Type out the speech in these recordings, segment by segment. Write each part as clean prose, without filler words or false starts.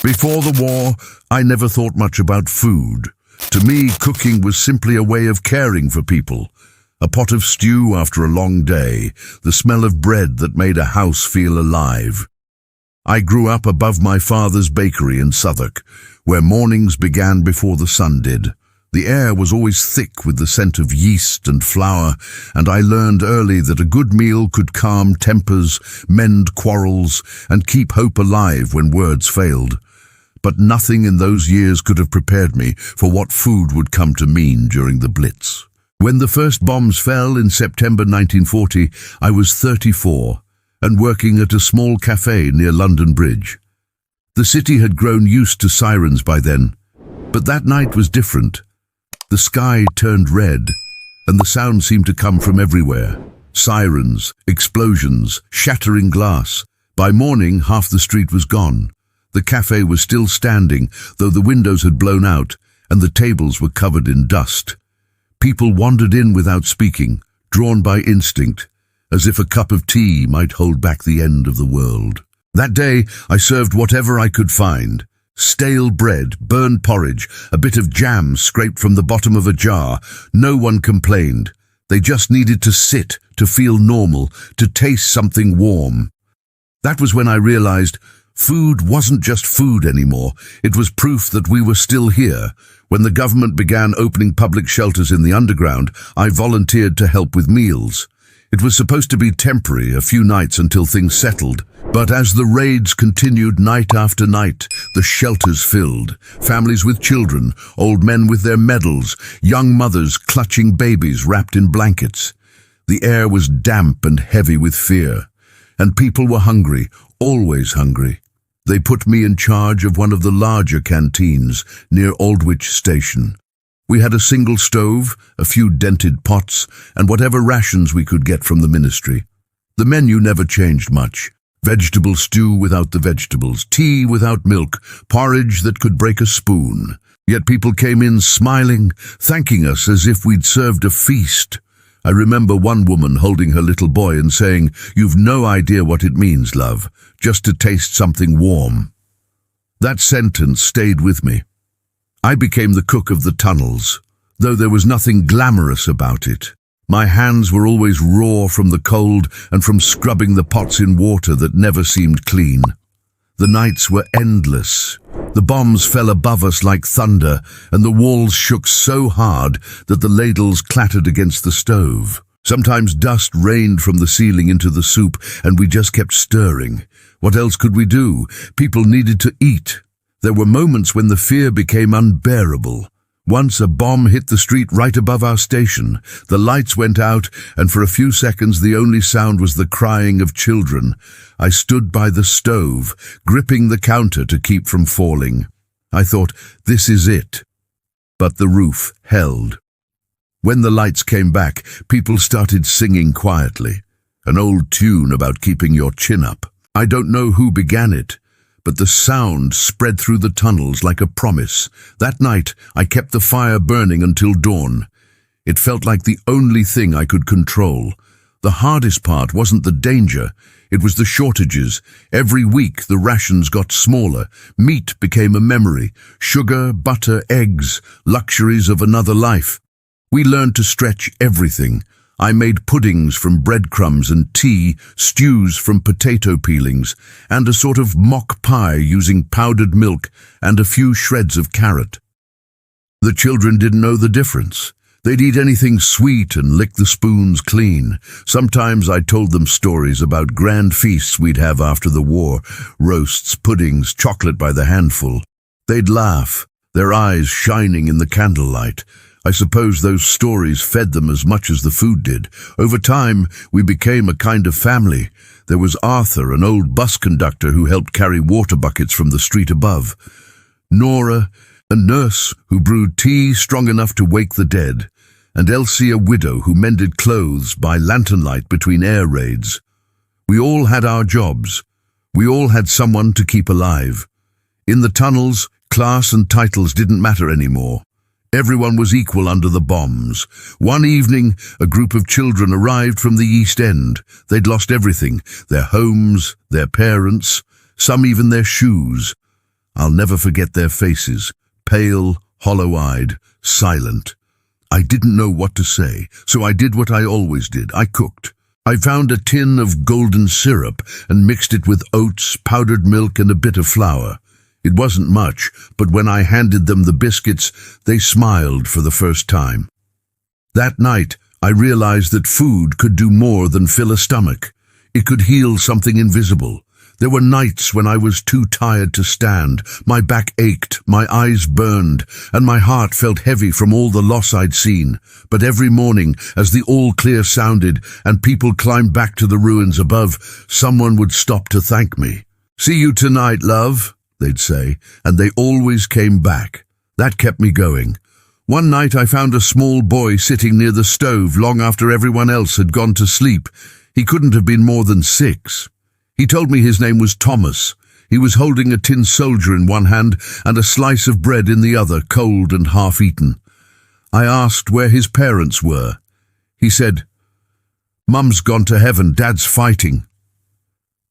Before the war, I never thought much about food. To me, cooking was simply a way of caring for people. A pot of stew after a long day, the smell of bread that made a house feel alive. I grew up above my father's bakery in Southwark, where mornings began before the sun did. The air was always thick with the scent of yeast and flour, and I learned early that a good meal could calm tempers, mend quarrels, and keep hope alive when words failed. But nothing in those years could have prepared me for what food would come to mean during the Blitz. When the first bombs fell in September 1940, I was 34 and working at a small cafe near London Bridge. The city had grown used to sirens by then, but that night was different. The sky turned red, and the sound seemed to come from everywhere. Sirens, explosions, shattering glass. By morning, half the street was gone. The cafe was still standing, though the windows had blown out, and the tables were covered in dust. People wandered in without speaking, drawn by instinct, as if a cup of tea might hold back the end of the world. That day, I served whatever I could find. Stale bread, burned porridge, a bit of jam scraped from the bottom of a jar. No one complained. They just needed to sit, to feel normal, to taste something warm. That was when I realized food wasn't just food anymore. It was proof that we were still here. When the government began opening public shelters in the underground, I volunteered to help with meals. It was supposed to be temporary, a few nights until things settled. But as the raids continued night after night, the shelters filled. Families with children, old men with their medals, young mothers clutching babies wrapped in blankets. The air was damp and heavy with fear. And people were hungry, always hungry. They put me in charge of one of the larger canteens near Aldwych Station. We had a single stove, a few dented pots, and whatever rations we could get from the ministry. The menu never changed much. Vegetable stew without the vegetables, tea without milk, porridge that could break a spoon. Yet people came in smiling, thanking us as if we'd served a feast. I remember one woman holding her little boy and saying, "You've no idea what it means, love, just to taste something warm." That sentence stayed with me. I became the cook of the tunnels, though there was nothing glamorous about it. My hands were always raw from the cold and from scrubbing the pots in water that never seemed clean. The nights were endless. The bombs fell above us like thunder, and the walls shook so hard that the ladles clattered against the stove. Sometimes dust rained from the ceiling into the soup, and we just kept stirring. What else could we do? People needed to eat. There were moments when the fear became unbearable. Once a bomb hit the street right above our station. The lights went out, and for a few seconds the only sound was the crying of children. I stood by the stove, gripping the counter to keep from falling. I thought, this is it. But the roof held. When the lights came back, people started singing quietly. An old tune about keeping your chin up. I don't know who began it, but the sound spread through the tunnels like a promise. That night, I kept the fire burning until dawn. It felt like the only thing I could control. The hardest part wasn't the danger, it was the shortages. Every week, the rations got smaller. Meat became a memory. Sugar, butter, eggs, luxuries of another life. We learned to stretch everything. I made puddings from breadcrumbs and tea, stews from potato peelings, and a sort of mock pie using powdered milk and a few shreds of carrot. The children didn't know the difference. They'd eat anything sweet and lick the spoons clean. Sometimes I told them stories about grand feasts we'd have after the war, roasts, puddings, chocolate by the handful. They'd laugh, their eyes shining in the candlelight. I suppose those stories fed them as much as the food did. Over time, we became a kind of family. There was Arthur, an old bus conductor who helped carry water buckets from the street above. Nora, a nurse who brewed tea strong enough to wake the dead. And Elsie, a widow who mended clothes by lantern light between air raids. We all had our jobs. We all had someone to keep alive. In the tunnels, class and titles didn't matter anymore. Everyone was equal under the bombs. One evening, a group of children arrived from the East End. They'd lost everything, their homes, their parents, some even their shoes. I'll never forget their faces, pale, hollow-eyed, silent. I didn't know what to say, so I did what I always did. I cooked. I found a tin of golden syrup and mixed it with oats, powdered milk, and a bit of flour. It wasn't much, but when I handed them the biscuits, they smiled for the first time. That night, I realized that food could do more than fill a stomach. It could heal something invisible. There were nights when I was too tired to stand. My back ached, my eyes burned, and my heart felt heavy from all the loss I'd seen. But every morning, as the all-clear sounded and people climbed back to the ruins above, someone would stop to thank me. "See you tonight, love," they'd say, and they always came back. That kept me going. One night I found a small boy sitting near the stove long after everyone else had gone to sleep. He couldn't have been more than 6. He told me his name was Thomas. He was holding a tin soldier in one hand and a slice of bread in the other, cold and half-eaten. I asked where his parents were. He said, "Mum's gone to heaven, Dad's fighting."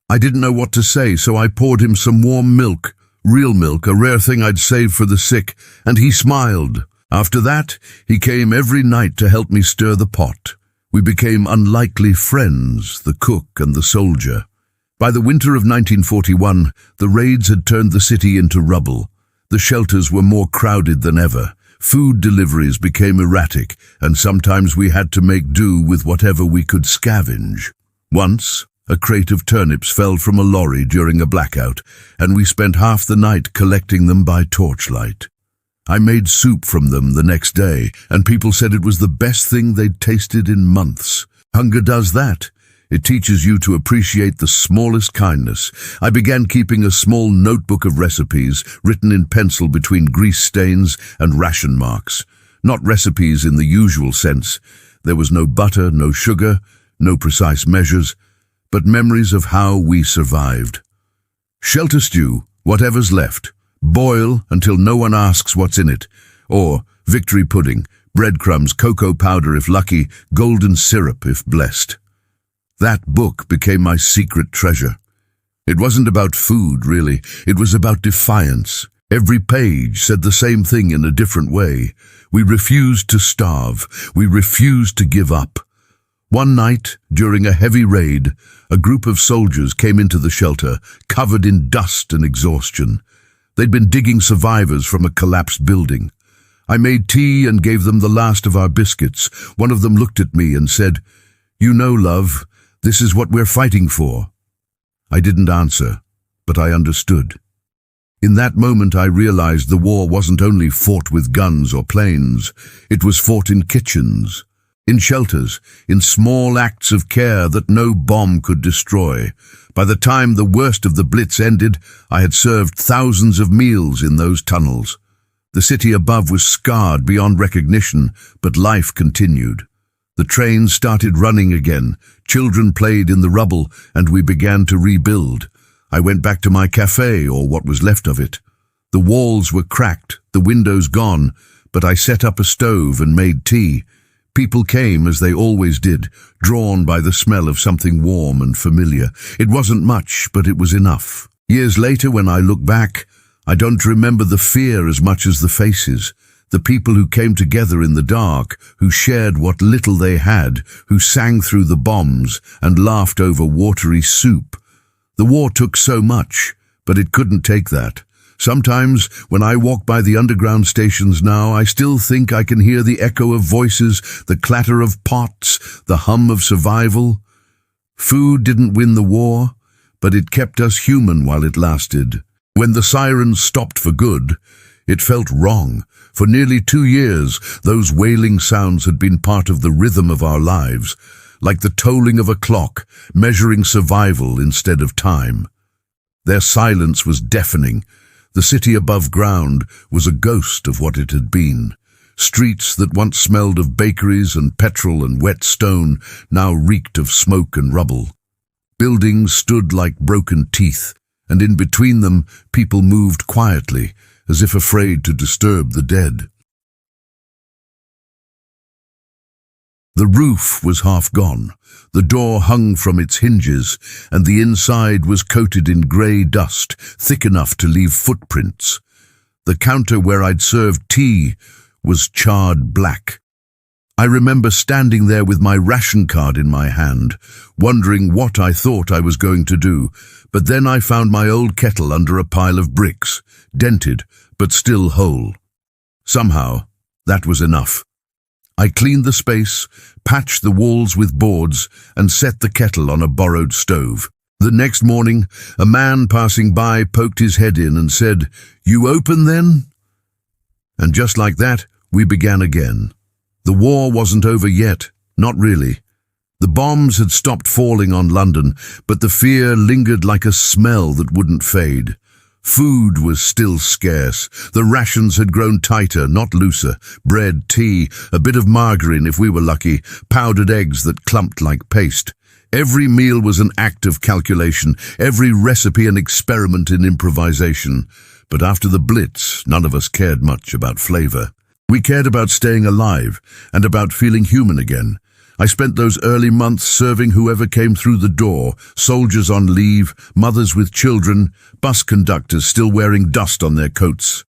I didn't know what to say, so I poured him some warm milk, real milk, a rare thing I'd saved for the sick, and he smiled. After that, he came every night to help me stir the pot. We became unlikely friends, the cook and the soldier. By the winter of 1941, the raids had turned the city into rubble. The shelters were more crowded than ever. Food deliveries became erratic, and sometimes we had to make do with whatever we could scavenge. Once, a crate of turnips fell from a lorry during a blackout, and we spent half the night collecting them by torchlight. I made soup from them the next day, and people said it was the best thing they'd tasted in months. Hunger does that. It teaches you to appreciate the smallest kindness. I began keeping a small notebook of recipes written in pencil between grease stains and ration marks. Not recipes in the usual sense. There was no butter, no sugar, no precise measures, but memories of how we survived. Shelter stew, whatever's left. Boil until no one asks what's in it. Or victory pudding, breadcrumbs, cocoa powder if lucky, golden syrup if blessed. That book became my secret treasure. It wasn't about food, really. It was about defiance. Every page said the same thing in a different way. We refused to starve. We refused to give up. One night, during a heavy raid, a group of soldiers came into the shelter, covered in dust and exhaustion. They'd been digging survivors from a collapsed building. I made tea and gave them the last of our biscuits. One of them looked at me and said, "You know, love, this is what we're fighting for." I didn't answer, but I understood. In that moment I realized the war wasn't only fought with guns or planes. It was fought in kitchens, in shelters, in small acts of care that no bomb could destroy. By the time the worst of the Blitz ended, I had served thousands of meals in those tunnels. The city above was scarred beyond recognition, but life continued. The trains started running again, children played in the rubble, and we began to rebuild. I went back to my cafe, or what was left of it. The walls were cracked, the windows gone, but I set up a stove and made tea. People came, as they always did, drawn by the smell of something warm and familiar. It wasn't much, but it was enough. Years later, when I look back, I don't remember the fear as much as the faces. The people who came together in the dark, who shared what little they had, who sang through the bombs and laughed over watery soup. The war took so much, but it couldn't take that. Sometimes, when I walk by the underground stations now, I still think I can hear the echo of voices, the clatter of pots, the hum of survival. Food didn't win the war, but it kept us human while it lasted. When the sirens stopped for good, it felt wrong. For nearly 2 years, those wailing sounds had been part of the rhythm of our lives, like the tolling of a clock, measuring survival instead of time. Their silence was deafening. The city above ground was a ghost of what it had been. Streets that once smelled of bakeries and petrol and wet stone now reeked of smoke and rubble. Buildings stood like broken teeth, and in between them people moved quietly, as if afraid to disturb the dead. The roof was half gone, the door hung from its hinges, and the inside was coated in grey dust, thick enough to leave footprints. The counter where I'd served tea was charred black. I remember standing there with my ration card in my hand, wondering what I thought I was going to do, but then I found my old kettle under a pile of bricks, dented, but still whole. Somehow, that was enough. I cleaned the space, patched the walls with boards, and set the kettle on a borrowed stove. The next morning, a man passing by poked his head in and said, "You open then?" And just like that, we began again. The war wasn't over yet, not really. The bombs had stopped falling on London, but the fear lingered like a smell that wouldn't fade. Food was still scarce. The rations had grown tighter, not looser. Bread, tea, a bit of margarine if we were lucky, powdered eggs that clumped like paste. Every meal was an act of calculation, every recipe an experiment in improvisation. But after the Blitz, none of us cared much about flavor. We cared about staying alive and about feeling human again. I spent those early months serving whoever came through the door, soldiers on leave, mothers with children, bus conductors still wearing dust on their coats.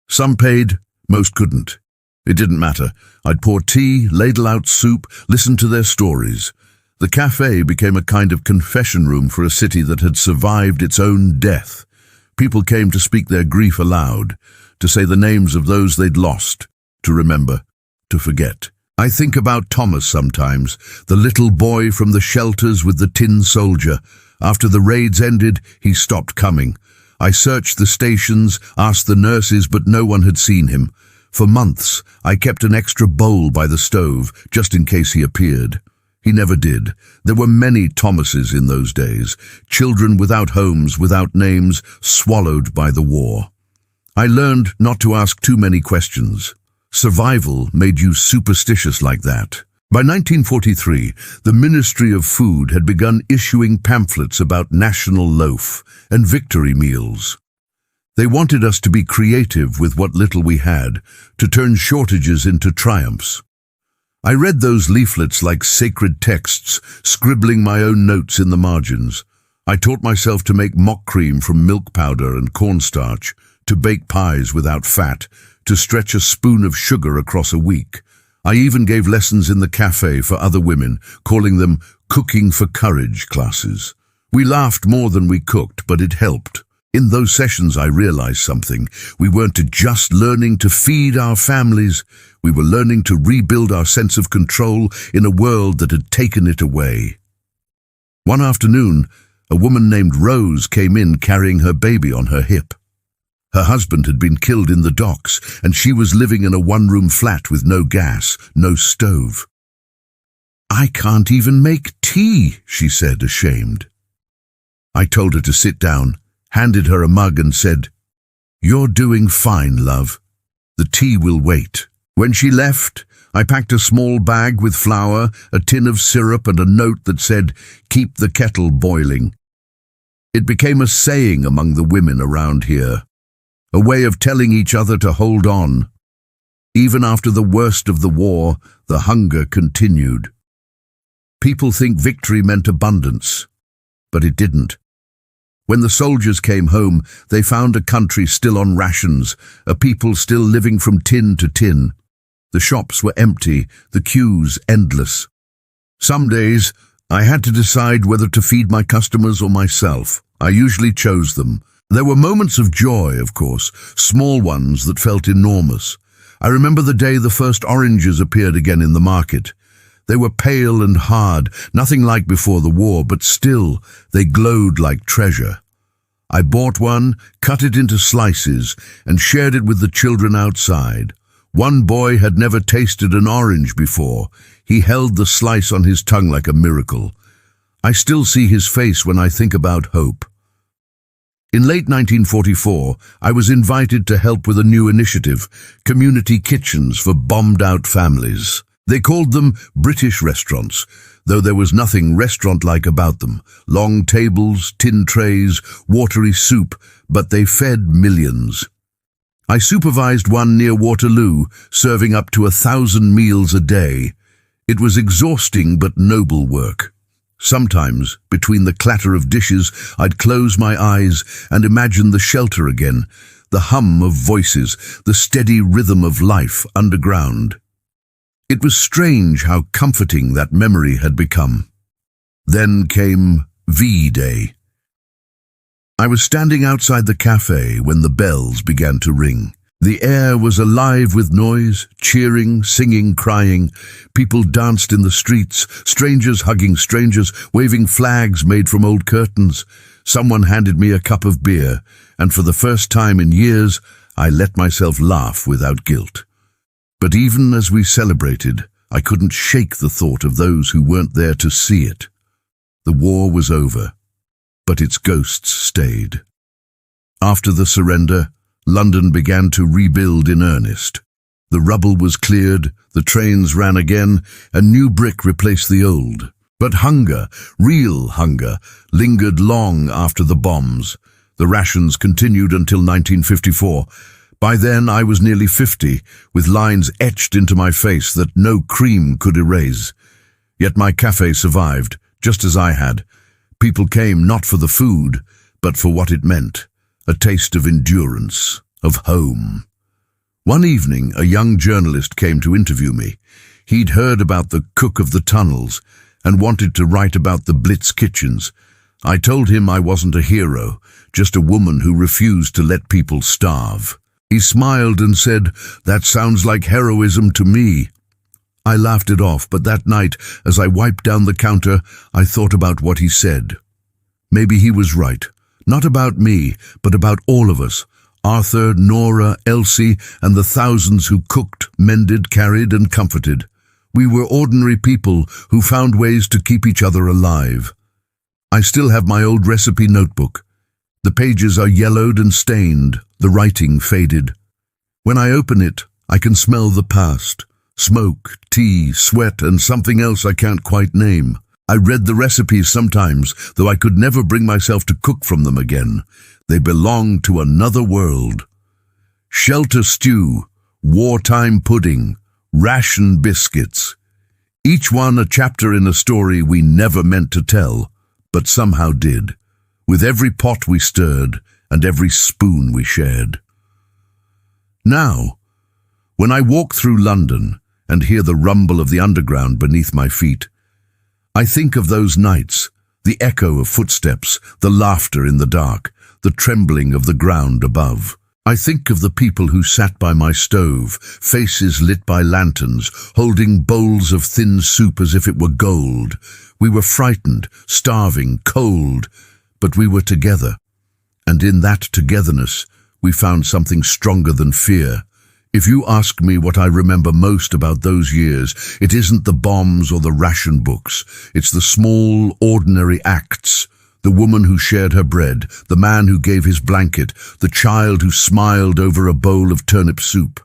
Some paid, most couldn't. It didn't matter. I'd pour tea, ladle out soup, listen to their stories. The cafe became a kind of confession room for a city that had survived its own death. People came to speak their grief aloud, to say the names of those they'd lost, to remember, to forget. I think about Thomas sometimes, the little boy from the shelters with the tin soldier. After the raids ended, he stopped coming. I searched the stations, asked the nurses, but no one had seen him. For months, I kept an extra bowl by the stove, just in case he appeared. He never did. There were many Thomases in those days, children without homes, without names, swallowed by the war. I learned not to ask too many questions. Survival made you superstitious like that. By 1943, the Ministry of Food had begun issuing pamphlets about National Loaf and victory meals. They wanted us to be creative with what little we had, to turn shortages into triumphs. I read those leaflets like sacred texts, scribbling my own notes in the margins. I taught myself to make mock cream from milk powder and cornstarch, to bake pies without fat, to stretch a spoon of sugar across a week. I even gave lessons in the cafe for other women, calling them Cooking for Courage classes. We laughed more than we cooked, but it helped. In those sessions I realized something. We weren't just learning to feed our families, we were learning to rebuild our sense of control in a world that had taken it away. One afternoon, a woman named Rose came in carrying her baby on her hip. Her husband had been killed in the docks, and she was living in a one-room flat with no gas, no stove. "I can't even make tea," she said, ashamed. I told her to sit down, handed her a mug and said, "You're doing fine, love. The tea will wait." When she left, I packed a small bag with flour, a tin of syrup and a note that said, "Keep the kettle boiling." It became a saying among the women around here. A way of telling each other to hold on. Even after the worst of the war, the hunger continued. People think victory meant abundance, but it didn't. When the soldiers came home, they found a country still on rations, a people still living from tin to tin. The shops were empty, the queues endless. Some days, I had to decide whether to feed my customers or myself. I usually chose them. There were moments of joy, of course, small ones that felt enormous. I remember the day the first oranges appeared again in the market. They were pale and hard, nothing like before the war, but still, they glowed like treasure. I bought one, cut it into slices, and shared it with the children outside. One boy had never tasted an orange before. He held the slice on his tongue like a miracle. I still see his face when I think about hope. In late 1944, I was invited to help with a new initiative, community kitchens for bombed-out families. They called them British restaurants, though there was nothing restaurant-like about them. Long tables, tin trays, watery soup, but they fed millions. I supervised one near Waterloo, serving up to 1,000 meals a day. It was exhausting but noble work. Sometimes, between the clatter of dishes, I'd close my eyes and imagine the shelter again, the hum of voices, the steady rhythm of life underground. It was strange how comforting that memory had become. Then came V-Day. I was standing outside the cafe when the bells began to ring. The air was alive with noise, cheering, singing, crying. People danced in the streets, strangers hugging strangers, waving flags made from old curtains. Someone handed me a cup of beer, and for the first time in years, I let myself laugh without guilt. But even as we celebrated, I couldn't shake the thought of those who weren't there to see it. The war was over, but its ghosts stayed. After the surrender, London began to rebuild in earnest. The rubble was cleared, the trains ran again, and new brick replaced the old. But hunger, real hunger, lingered long after the bombs. The rations continued until 1954. By then I was nearly 50, with lines etched into my face that no cream could erase. Yet my cafe survived, just as I had. People came not for the food, but for what it meant. A taste of endurance, of home. One evening, a young journalist came to interview me. He'd heard about the cook of the tunnels and wanted to write about the Blitz kitchens. I told him I wasn't a hero, just a woman who refused to let people starve. He smiled and said, "That sounds like heroism to me." I laughed it off, but that night, as I wiped down the counter, I thought about what he said. Maybe he was right. Not about me, but about all of us. Arthur, Nora, Elsie, and the thousands who cooked, mended, carried, and comforted. We were ordinary people who found ways to keep each other alive. I still have my old recipe notebook. The pages are yellowed and stained, the writing faded. When I open it, I can smell the past. Smoke, tea, sweat, and something else I can't quite name. I read the recipes sometimes, though I could never bring myself to cook from them again. They belonged to another world. Shelter stew, wartime pudding, ration biscuits. Each one a chapter in a story we never meant to tell, but somehow did, with every pot we stirred and every spoon we shared. Now, when I walk through London and hear the rumble of the underground beneath my feet, I think of those nights, the echo of footsteps, the laughter in the dark, the trembling of the ground above. I think of the people who sat by my stove, faces lit by lanterns, holding bowls of thin soup as if it were gold. We were frightened, starving, cold, but we were together. And in that togetherness, we found something stronger than fear. If you ask me what I remember most about those years, it isn't the bombs or the ration books. It's the small, ordinary acts. The woman who shared her bread, the man who gave his blanket, the child who smiled over a bowl of turnip soup.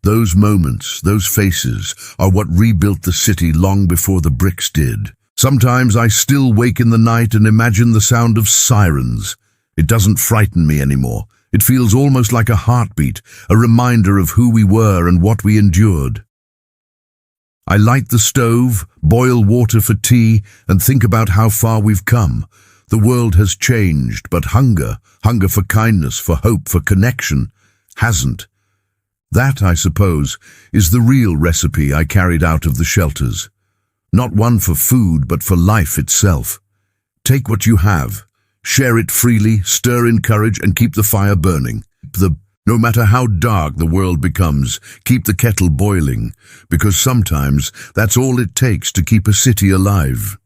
Those moments, those faces, are what rebuilt the city long before the bricks did. Sometimes I still wake in the night and imagine the sound of sirens. It doesn't frighten me anymore. It feels almost like a heartbeat, a reminder of who we were and what we endured. I light the stove, boil water for tea, and think about how far we've come. The world has changed, but hunger for kindness, for hope, for connection, hasn't. That, I suppose, is the real recipe I carried out of the shelters. Not one for food, but for life itself. Take what you have. Share it freely, stir in courage, and keep the fire burning. No matter how dark the world becomes, keep the kettle boiling, because sometimes that's all it takes to keep a city alive.